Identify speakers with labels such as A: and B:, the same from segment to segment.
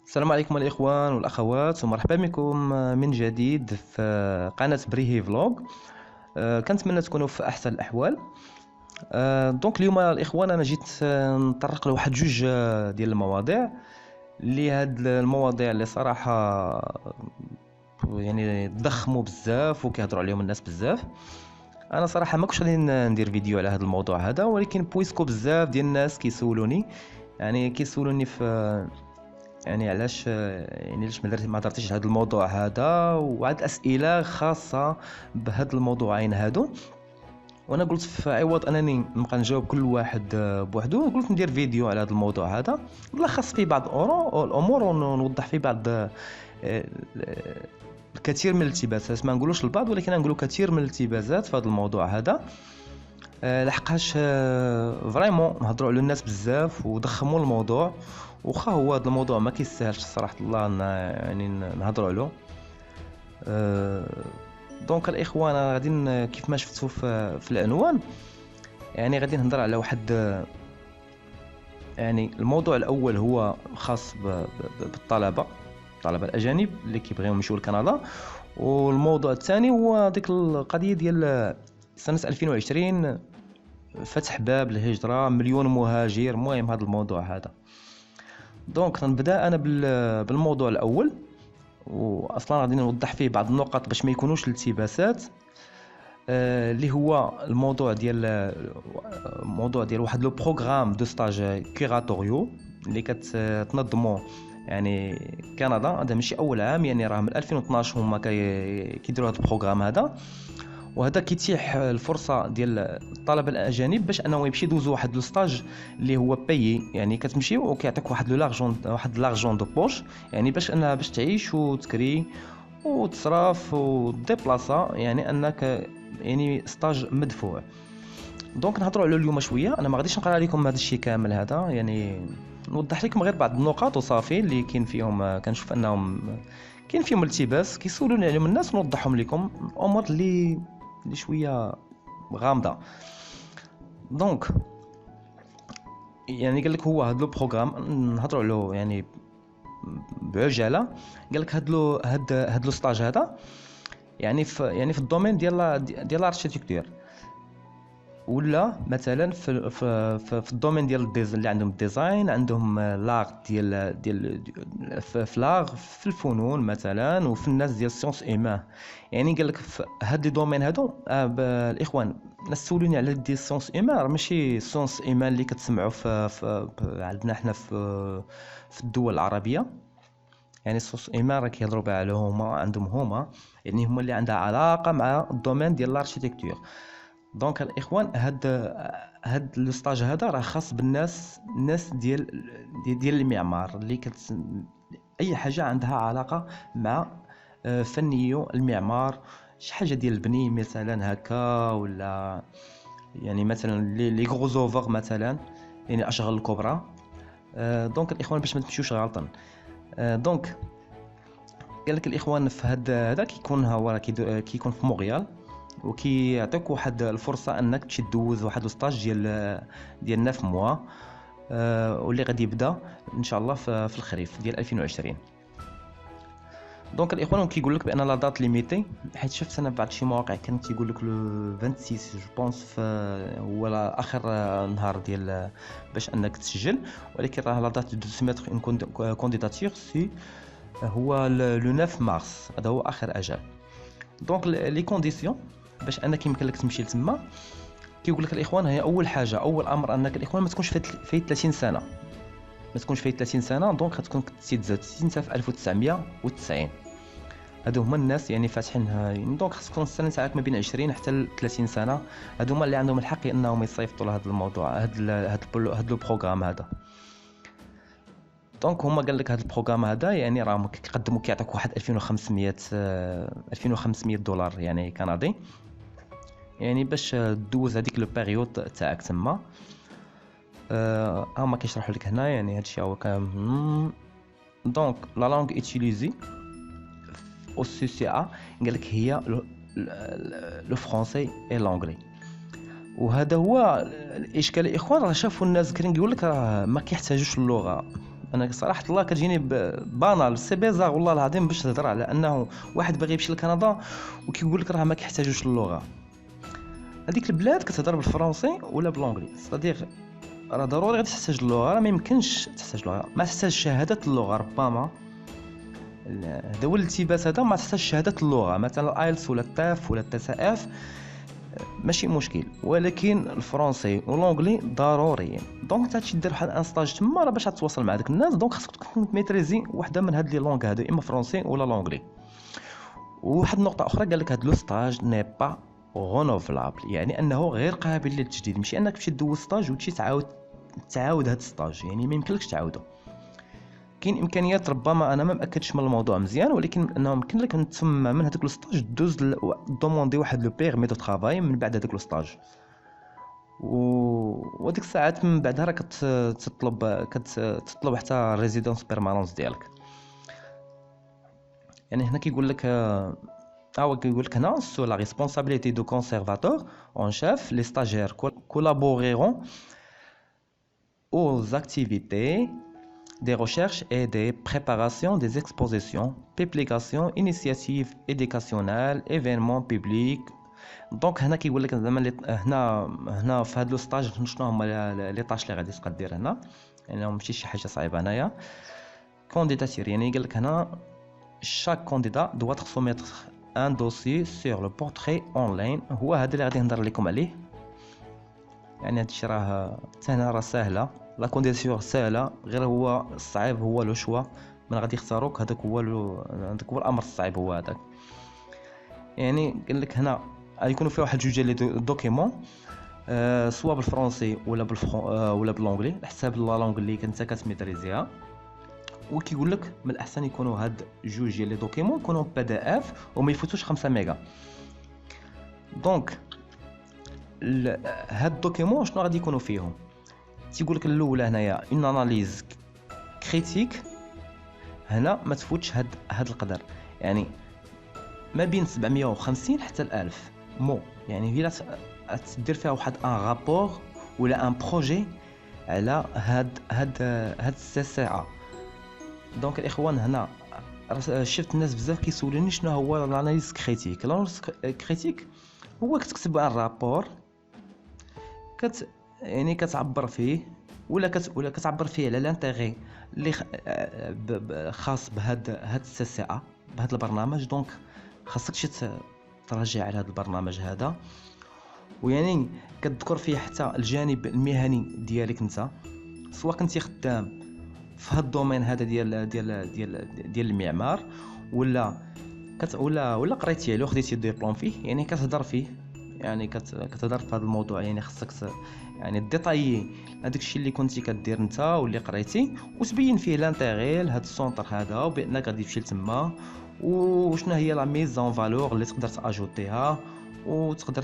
A: السلام عليكم الإخوان والأخوات ومرحبا بكم من جديد في قناة بريهي فلوج. كنتمنى تكونوا في أحسن الأحوال. دونك اليوم الإخوان أنا جيت نطرق لواحد جوج ديال المواضيع اللي هاد المواضيع اللي صراحة يعني ضخموا بزاف وكيهضروا عليهم الناس بزاف. انا صراحه ما كنتش غادي ندير فيديو على هذا الموضوع هذا، ولكن بويسكو بزاف ديال الناس كيسولوني في يعني علاش ما درتيش هذا الموضوع هذا وعاد اسئله خاصه بهذا الموضوعين هادو. وانا قلت في عوض انني نبقى نجاوب كل واحد بوحدو، قلت ندير فيديو على هذا الموضوع هذا نلخص فيه بعض الامور ونوضح فيه بعض الكثير من الالتباسات. ما نقولوش البعض ولكن نقولوا كثير من الالتباسات في هذا الموضوع هذا، لحقاش فريمون نهضروا على الناس بزاف وضخموا الموضوع، وخا هو هذا الموضوع ما كيستاهلش صراحه الله يعني نهضروا عليه. دونك الاخوان غادي كيف ما شفتوا في العنوان يعني غادي نهضر على واحد يعني الموضوع الاول هو خاص بالطلبه الاجانب اللي كيبغيو يمشيو لكندا، والموضوع الثاني هو ديك القضيه ديال سنه 2020 فتح باب الهجره مليون مهاجر. المهم هذا الموضوع هذا، دونك غنبدا انا بالموضوع الاول، واصلا غادي نوضح فيه بعض النقط باش ما يكونوش التباسات. اللي هو الموضوع ديال واحد لو بروغرام دو ستاج كيراتوريو اللي كتنظمو يعني كندا. هذا ماشي اول عام، يعني راه من 2012 هما كيديروا هذا البروغرام هذا، وهذا كيتيح الفرصه ديال الطلبه الاجانب باش انهم يمشيو يدوزوا واحد لو ستاج اللي هو بايي، يعني كتمشي وكيعطيك واحد لارجون دو بوش، يعني باش تعيش وتكري وتصرف وديبلاصا، يعني انك يعني ستاج مدفوع. دونك نهضروا على اليوم شويه، انا ما غاديش نقرا لكم هذا الشيء كامل هذا، يعني نوضح لكم غير بعض النقاط وصافي اللي كاين فيهم كنشوف انهم كاين فيهم التباس كيسولوني عليهم الناس، ونوضحهم لكم الامور اللي شويه غامضه. دونك يعني قال لك هو هذا البروغرام نهضروا عليه يعني بعجاله. قال لك هاد لو ستاج هذا يعني في الدومين ديال الاركيتكتور، ولا مثلا في الدومين ديال اللي عندهم الديزاين، عندهم لاغ ديال في لاغ في الفنون مثلا، وفي الناس ديال سيونس ايمان. يعني قال لك في هاد لي دومين هادو الاخوان الناس سولوني على ديال سيونس ايمان، ماشي سيونس ايمان اللي كتسمعوا في عندنا حنا في الدول العربيه. يعني سيونس ايمان راه كيهضروا بها على هما يعني هما اللي عندها علاقه مع الدومين ديال الاركيتكتور. دونك الاخوان هاد لو ستاج هذا راه خاص الناس ديال المعمار اللي اي حاجه عندها علاقه مع فنيو المعمار، شي حاجه ديال البني مثلا هكا، ولا يعني مثلا لي غروزوفر مثلا، يعني اشغال الكبرى. دونك الاخوان باش ما تمشيوش غلطا، دونك قال لك الاخوان في هذا كيكون في مونريال، وكيعطيك واحد الفرصه انك تمشي دوز واحد الستاج ديال 9 موا، واللي غادي يبدا ان شاء الله في الخريف ديال 2020. دونك الاخوان كيقول لك بان لا دات ليميتي، حيت شفت انا بعض شي مواقع كانت تيقول لك لو 26 جو بونس هو اخر نهار ديال باش انك تسجل، ولكن راه لا دات دو سيمتر اون كونديداتور سي هو لو 9 مارس، هذا هو اخر اجل. دونك لي كونديسيون باش انك يمكن لك تمشي لتما، كيقول لك الاخوان هي اول حاجه اول امر انك الاخوان ما تكونش في 30 سنه، ما تكونش في 30 سنه. دونك غتكون تزاد انت في 1990. هادو هما الناس يعني فاتحين يعني دونك خاص تكون السنه تاعك ما بين 20 حتى ل 30 سنه. هادو هما اللي عندهم الحق انهم يصيفطوا لهذا الموضوع هذا لو بروغرام هذا. دونك هما قال لك هذا البروغرام هذا يعني راهم كيقدموا كيعطيك واحد 2500 دولار يعني كندي، يعني باش دوز هذيك لو بيريود تاعك تما. هما كيشرحوا لك هنا يعني هادشي هو كامل. دونك لا لانغ ايتيليزي او سي سي ا قال لك هي لو فرونسي اي لانغلي. وهذا هو الاشكال الاخوان، راه شافوا الناس كاين يقول لك راه ما كيحتاجوش اللغه، انا صراحه الله كتجيني بانال سي بيزار والله العظيم باش تهضر على انه واحد باغي يمشي لكندا وكيقول لك راه ما كيحتاجوش اللغه. هذيك البلاد كتهضر بالفرنسي ولا بالانجلي، صديق راه ضروري غادي تحتاج اللغه، راه ما يمكنش تحتاج اللغه، ما تحتاج شهاده اللغه ربما. هذا هو الالتباس هذا، ما تحتاج شهاده اللغه مثلا الايلتس ولا التاف ولا التساف ماشي مشكل، ولكن الفرنسي والانجلي ضروريين. دونك انت تمشي دير واحد ان ستاج تما راه باش تتواصل مع داك الناس، دونك خاصك تكون ميتريزي وحده من هاد لي لونغ هادو، اما فرنسي ولا الانجلي. وواحد النقطه اخرى قال لك هاد لو ستاج ني با رونوفلابل، يعني انه غير قابل للتجديد، ماشي انك تمشي دوز ستاج وتمشي تعاود هاد ستاج، يعني ما يمكنلكش تعاودو. كاين امكانيات ربما انا ما مأكدش من الموضوع مزيان، ولكن انه يمكن لك تما من هذاك الستاج دوز دوموندي واحد لو بيرمي دو طرافاي من بعد هذاك الستاج، وديك الساعات من بعدها راه كتطلب حتى ريزيدونس بيرمانونس ديالك. يعني هنا كيقول لك كيقول لك هنا سو لا ريسبونسابيلتي دو كونسيرفاتور اون شيف لي ستاجير كولابوريرون aux activités des recherches et des préparations des expositions, publications, initiatives éducationnelles, événements publics. دونك هنا كيقول لك زعما هنا في هذا الستاج شنو هما لي طاش اللي غادي تبقى دير هنا، يعني ماشي شي حاجه صعيبه هنايا. كونديداتير يعني قال لك هنا chaque candidat doit soumettre un dossier sur le portrait en ligne. هو هذا اللي غادي نهضر لكم عليه. يعني هادشي راه هنا راه ساهله، لا كونديسيون ساهله، غير هو الصعيب هو لو شوا من غادي يختاروك، هذاك هو الامر الصعيب هو هذاك. يعني قال لك هنا غيكونوا فيه واحد جوج ديال دوكيمون سواء بالفرنسي ولا بالانجلي حساب لا لونغ اللي انت كتميتريزيها. وكيقول لك من الاحسن يكونوا هاد جوج ديال لي دوكيمون يكونوا بي دي اف وما يفوتوش 5 ميغا. دونك هاد الدوكيمون شنو غادي يكونوا فيهم؟ تيقول لك الاولى هنايا اون اناليز كريتيك، هنا ما تفوتش هاد القدر، يعني ما بين 750 حتى 1000 مو، يعني هي تدير فيها واحد ان رابور ولا ان بروجي على هاد السي سي ا. دونك الاخوان هنا شفت الناس بزاف كيسولوني شنو هو الاناليز كريتيك. الاناليز كريتيك هو كتكتب ان رابور يعني كتعبر فيه ولا كتعبر فيه على لانتيغي اللي خاص بهاد السي سي ا، بهذا البرنامج. دونك خاصك تراجع على هذا البرنامج هذا، ويعني كتذكر فيه حتى الجانب المهني ديالك انت، سواء كنتي خدام في هذا الدومين هذا ديال المعمار ولا قريتي عليه وخديتي ديبلوم فيه، يعني كتهضر فيه، يعني كتهضر في هذا الموضوع، يعني خاصك يعني ديطايي هذاك الشيء اللي كنتي كدير انت واللي قريتي، وتبين فيه لانتيغي لهذا السونتر هذا، وبانك غادي تمشي لتما، وشنو هي لا ميز اون فالور اللي تقدر تاجوتيها وتقدر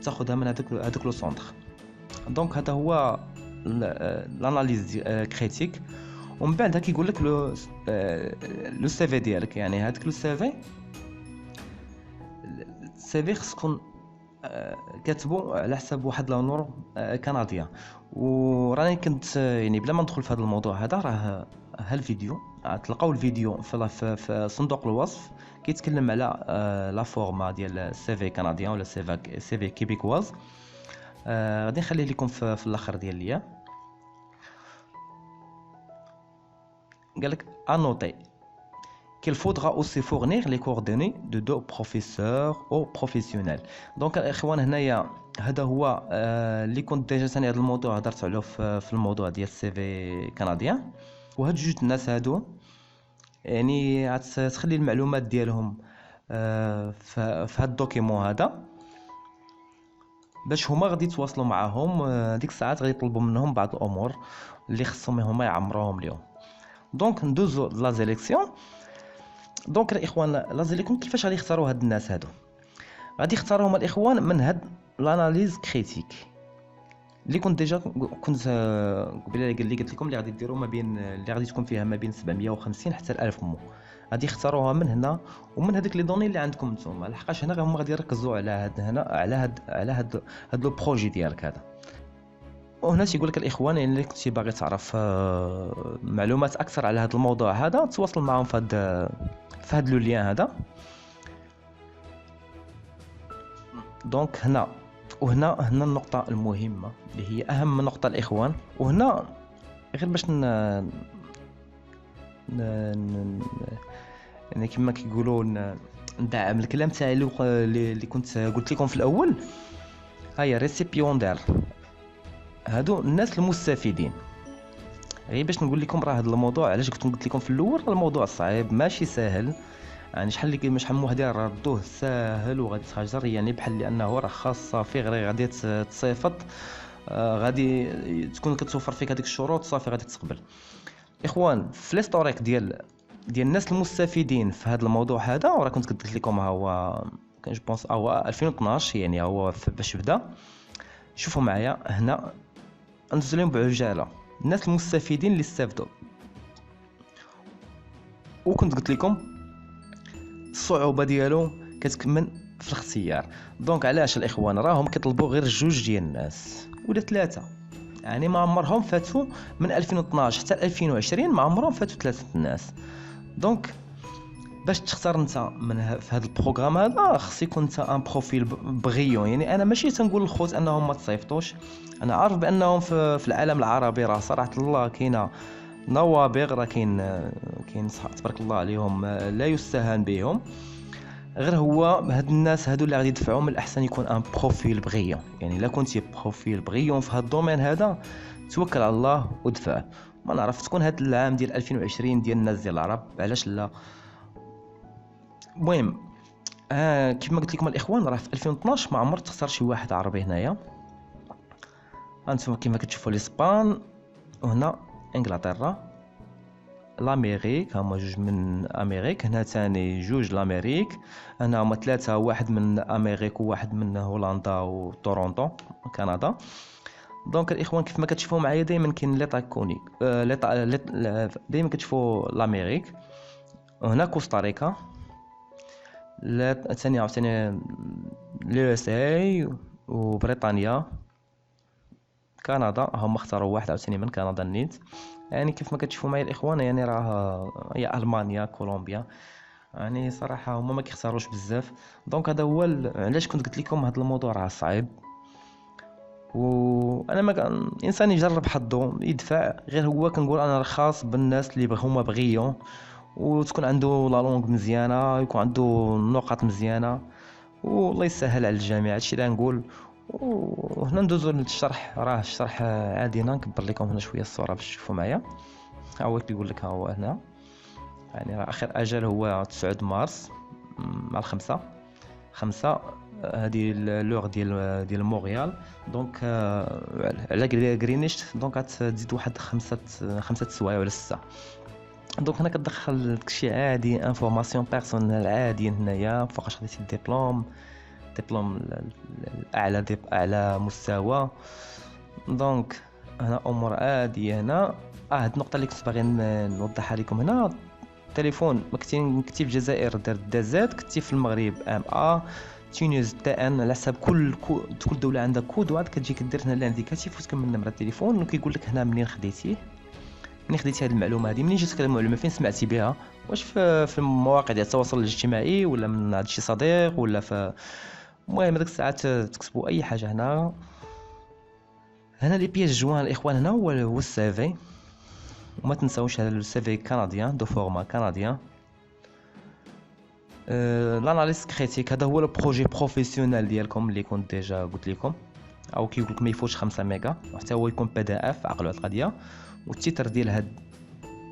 A: تاخذها من هذاك لو سونتر. دونك هذا هو الاناليز كريتيك. ومن بعد كيقول لك لو سي في ديالك، يعني هذاك لو سي في خص تكون كاتبو على حساب واحد لونور كنديان. وراني كنت يعني بلا ما ندخل في هذا الموضوع هذا، راه هالفيديو تلقاو الفيديو في صندوق الوصف كيتكلم على لا فورما ديال السي في كنديان ولا سي في كيبيكواز. غادي نخليه لكم في الاخر ديال ليا. قالك انوتي qu'il faudra aussi fournir les coordonnées de deux professeurs ou professionnels. دونك الاخوان هنايا هذا هو اللي كنت ديجا ثاني هذا الموضوع هضرت عليه في الموضوع ديال السي في كنديان. وهاد جوج الناس هادو يعني غتخلي المعلومات ديالهم في هاد الدوكيمون هذا، باش هما غادي يتواصلوا معاهم ديك الساعات غادي يطلبوا منهم بعض الامور اللي خصهم هما يعمروهم ليهم. دونك ندوزو لا زيليكسيون. دونك الاخوان لا زيليكسيون كيفاش غادي يختاروا هاد الناس هادو؟ غادي يختاروهم الاخوان من هاد لاناليز كريتيك اللي كنت ديجا قبيله قلت لكم اللي غادي ديروا ما بين اللي غادي تكون فيها ما بين 750 حتى 1000 مو. غادي يختاروها من هنا ومن هذيك لي دوني اللي عندكم نتوما، لحقاش هنا غادي يركزوا على هاد هنا على هاد لو بروجي ديالك هذا. وهنا تيقول لك الاخوان يعني اللي كنتي باغي تعرف معلومات اكثر على هذا الموضوع هذا، تواصل معهم في هذا لو لين هذا. دونك هنا النقطة المهمة اللي هي أهم نقطة الإخوان. وهنا غير باش يعني كما كيقولوا ندعم الكلام تاعي اللي كنت قلت لكم في الأول. هيا ريسيبيوندير، هادو الناس المستفيدين. غير باش نقول لكم راه هذا الموضوع علاش كنت قلت لكم في الأول، الموضوع صعيب ماشي سهل. يعني شحال من واحد ردوه ساهل وغادي تهجر، يعني بحال لانه راه خاصه في غير غادي تصيفط، غادي تكون كتوفر فيك هذيك الشروط صافي غادي تقبل. اخوان في ليستوريك ديال الناس المستفيدين في هذا الموضوع هذا، وراه كنت قلت لكم هو كان جو بونس هو 2012 يعني هو باش بدا. شوفوا معايا هنا ندوز لهم بعجاله الناس المستفيدين اللي استافدوا. وكنت قلت لكم الصعوبه ديالو كتكمن في الاختيار. دونك علاش الاخوان راهم كيطلبوا غير جوج ديال الناس ولا ثلاثه، يعني ما عمرهم فاتوا من 2012 حتى 2020 ما عمرهم فاتوا ثلاثه الناس. دونك باش تختار انت في هذا البروغرام هذا خص يكون انت ان بروفيل بغيون. يعني انا ماشي تنقول للخوت انهم ما تصيفطوش، انا عارف بانهم في العالم العربي راه صراحه الله كاينه نوابغ، راه كاين تبارك الله عليهم لا يستهان بهم. غير هو هاد الناس هادو اللي غادي يدفعوا من الاحسن يكون ان بروفيل بغيون. يعني الا كنتي بروفيل بغيون في هاد الدومين هذا توكل على الله ودفع. ما نعرف تكون هاد العام ديال 2020 ديال الناس ديال العرب علاش لا. المهم كيف ما قلت لكم الاخوان راه في 2012 ما عمر تختار شي واحد عربي. هنايا انتم كيما كتشوفوا الاسبان، وهنا انجلترا، الامريك، هما جوج من امريك، هنا ثاني جوج الامريك، هنا هما ثلاثه، واحد من امريك وواحد من هولندا وتورونتو كندا. دونك الاخوان كيف ما كتشوفوا معايا دائما كاين ليطا كونيك دائما كتشوفوا الامريك، وهنا كوستاريكا، ثاني عاوتاني اليو اس اي وبريطانيا، كندا هما اختاروا واحد عاوتاني من كندا النيت. يعني كيف ما كتشوفوا معايا الاخوان يعني راه هي المانيا كولومبيا، يعني صراحه هما ما كيختاروش بزاف. دونك هذا هو علاش كنت قلت لكم هذا الموضوع راه صعيب. وانا ما كان انسان يجرب حظه يدفع، غير هو كنقول انا خاص بالناس اللي هما بغيون وتكون عنده لا لونغ مزيانه، يكون عنده نقاط مزيانه، والله يسهل على الجميع. هادشي اللي نقول. وهنا ندوزو للشرح. راه الشرح عادي نكبر لكم هنا شويه الصوره باش تشوفوا معايا. ها هو كيقول لك، ها هو هنا يعني راه اخر اجل هو 9 مارس مع خمسة هذه اللوغ ديال مونريال. دونك على غرينيش دونك غتزيد واحد خمسة سوايع ولا 6. دونك هنا كتدخل داكشي عادي، انفورماسيون بيرسونيل عادي. هنايا فوقاش خديتي الدبلوم اعلى مستوى. دونك هنا امور عاديه. هنا هاد النقطه اللي كنت باغي نوضحها لكم. هنا التليفون كنتي في الجزائر دار دازات، كنتي في المغرب تونس تا ان، على حساب كل دوله عندها كود واحد كتجي كدير هنا لانديكاتيف وتكمل نمره التليفون، وكيقول لك هنا منين خديتي هذه المعلومه هذه، منين جاتك المعلومه، فين سمعتي بها، واش في المواقع ديال التواصل الاجتماعي ولا من عند شي صديق ولا في. المهم هذيك الساعات تكتبوا اي حاجه. هنا لي بياج جوان الاخوان. هنا هو السيفي، وما تنساوش هذا السيفي كنديان دو فورما كنديان. لاناليز كريتيك هذا هو البروجي بروفيسيونيل ديالكم اللي كنت ديجا قلت لكم، او كيقول لك ما يفوتش 5 ميجا، حتى هو يكون بي دي اف. عقلوا على القضيه. والتيتر ديال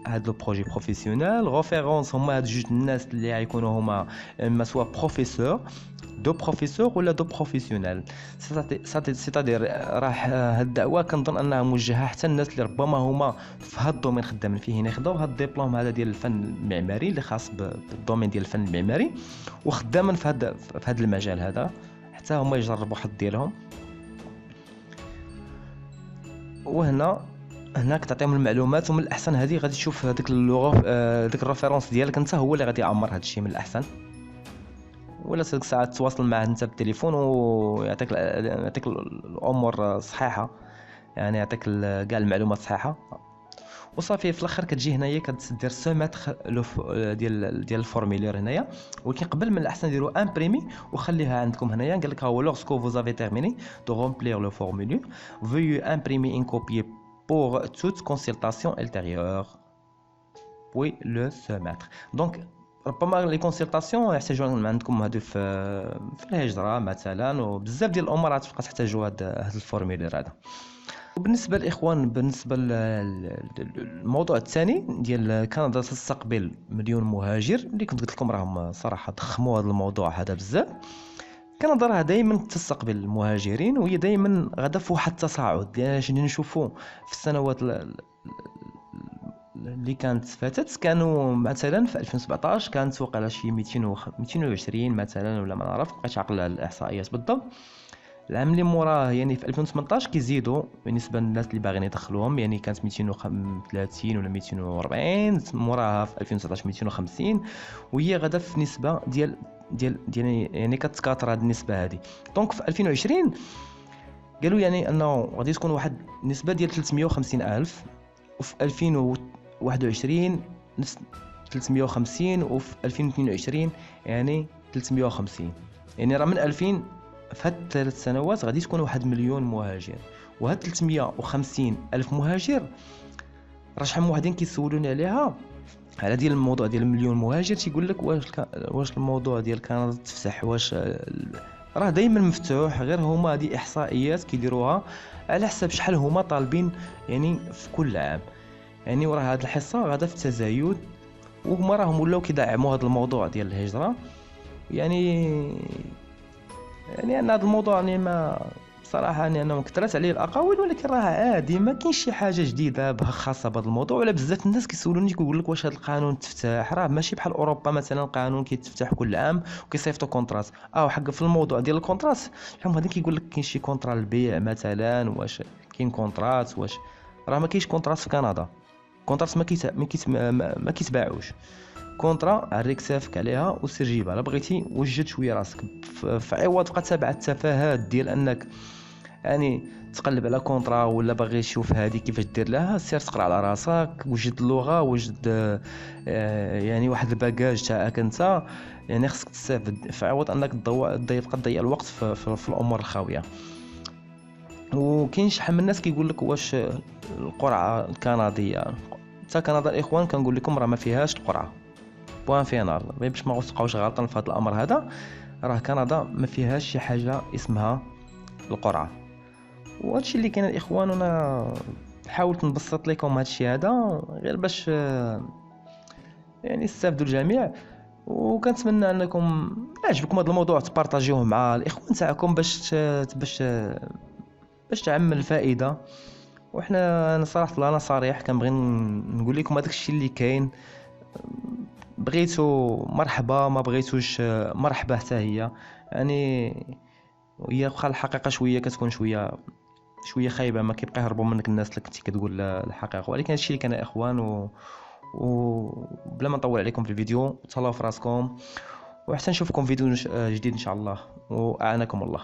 A: هاد لو بروجي بروفيسيونيل ريفيرونس هما هاد جوج الناس اللي غيكونوا هما اما سوا بروفيسور دو بروفيسور ولا دو بروفيسيونيل. سيتادير راه هاد الدعوه كنظن انها موجهه حتى الناس اللي ربما هما في هاد الدومين خدامين فيه، هنا ياخذوا هاد الدبلوم هذا ديال الفن المعماري اللي خاص بالدومين ديال الفن المعماري وخدامين في هاد المجال هذا، حتى هما يجربوا حظ ديالهم. وهنا كتعطيهم المعلومات، ومن الاحسن هذه غادي تشوف هذيك اللغه ديك الريفيرونس ديالك انت هو اللي غادي يعمر هذا الشيء من الاحسن. ولا ديك الساعه تواصل معاه انت بالتليفون ويعطيك الامور صحيحه. يعني يعطيك كاع المعلومات صحيحه. وصافي في الاخر كتجي هنايا كدير سو ماتر ديال الفورمولير هنايا. ولكن قبل من الاحسن ديروا امبريمي وخليها عندكم هنايا. قال لك ها هو لوغسكو فوز افي تيرميني دو رومبلير لو فورمولير veuillez imprimer une copie pour toute consultation ultérieure puis le soumettre. دونك ربما لي كونسلطاسيون يحتاجوا عندكم هادو في الهجره مثلا، وبزاف ديال الامور غتبقى تحتاجوا هاد الفورمولير هذا. وبالنسبه للاخوان، بالنسبه للموضوع الثاني ديال كندا تستقبل مليون مهاجر اللي كنت قلت لكم راهم صراحه ضخموا هذا الموضوع هذا بزاف. كندا راه دائما تستقبل المهاجرين، وهي دائما غادا في واحد التصاعد. اللي نشوفوا في السنوات اللي كانت فاتت، كانوا مثلا في 2017 كانت وقع شي 220 مثلا، ولا ما نعرف، بقيت عاقل على الاحصائيات بالضبط. العام اللي موراه يعني في 2018 كيزيدوا بالنسبه للناس اللي باغيين يدخلوهم، يعني كانت 230 ولا 240، موراها في 2019 250، وهي غادا في نسبه ديال يعني كتكاثر هذه النسبه هذه. دونك في 2020 قالوا يعني انه غادي تكون واحد النسبه ديال 350 الف، وفي 2021 نفس 350، وفي 2022 يعني 350. يعني راه من 2000 في هاد 3 سنوات غادي تكون واحد مليون مهاجر. وهاد 350 الف مهاجر راه شحال من وحدين كيسولوني عليها على ديال الموضوع ديال المليون مهاجر، تيقول لك واش الموضوع ديال كندا تفتح، واش راه دائما مفتوح، غير هما هذه احصائيات كيديروها على حسب شحال هما طالبين يعني في كل عام. يعني وراه هاد الحصه غادا في التزايد، وهما راهم ولاو كيدعموا هذا الموضوع ديال الهجره. يعني ان هذا الموضوع يعني ما صراحه يعني انا كثرت عليه الاقاويل، ولكن راه عادي، ما كاينش شي حاجه جديده خاصه بهذا الموضوع. ولا بزاف الناس كيسولوني كيقول لك واش هذا القانون تفتح، راه ماشي بحال اوروبا مثلا القانون كيتفتح كل عام وكيصيفطوا كونطرات. وحق في الموضوع ديال الكونطرات شحال هذا كيقول لك كاين شي كونطرا البيع مثلا، واش كاين كونطرات، واش راه ما كاينش كونطرات في كندا. كونطرات ما كيتباعوش. كونطرا عريك سافك عليها وسير جيبها. لا بغيتي وجد شويه راسك في عوض تبقى تابع التفاهات ديال انك يعني تقلب على كونطرا، ولا باغي تشوف هذه كيفاش دير لها، سير تقرا على راسك، وجد اللغه، وجد يعني واحد الباكاج تاعك انت. يعني خصك تستافد في عوض انك تضيع الوقت في الامور الخاويه. وكاين شحال من الناس كيقول لك واش القرعه الكنديه، حتى كندا الاخوان كنقول لكم راه ما فيهاش القرعه بوان فينال، باش ما تبقاوش غالطين في هذا الامر هذا. راه كندا ما فيهاش شي حاجه اسمها القرعه. وهادشي اللي كاين الاخوان. انا حاولت نبسط لكم هادشي هذا غير باش يعني يستافدوا الجميع. وكنتمنى انكم يعجبكم هذا الموضوع تبارطاجيوه مع الاخوان تاعكم باش تعمل الفائده. وحنا انا صراحه انا صريح كنبغي نقول لكم هذاك الشيء اللي كاين. بغيتو مرحبا، ما بغيتوش مرحبا حتى هي. يعني هي واخا الحقيقه شويه كتكون شويه خايبه، ما كيبقى يهربوا منك الناس اللي كنتي كتقول الحقيقه. ولكن هادشي اللي كان اخوان. وبلا ما نطول عليكم في الفيديو، تهلاو في راسكم، وحتى نشوفكم فيديو جديد ان شاء الله، واعانكم الله.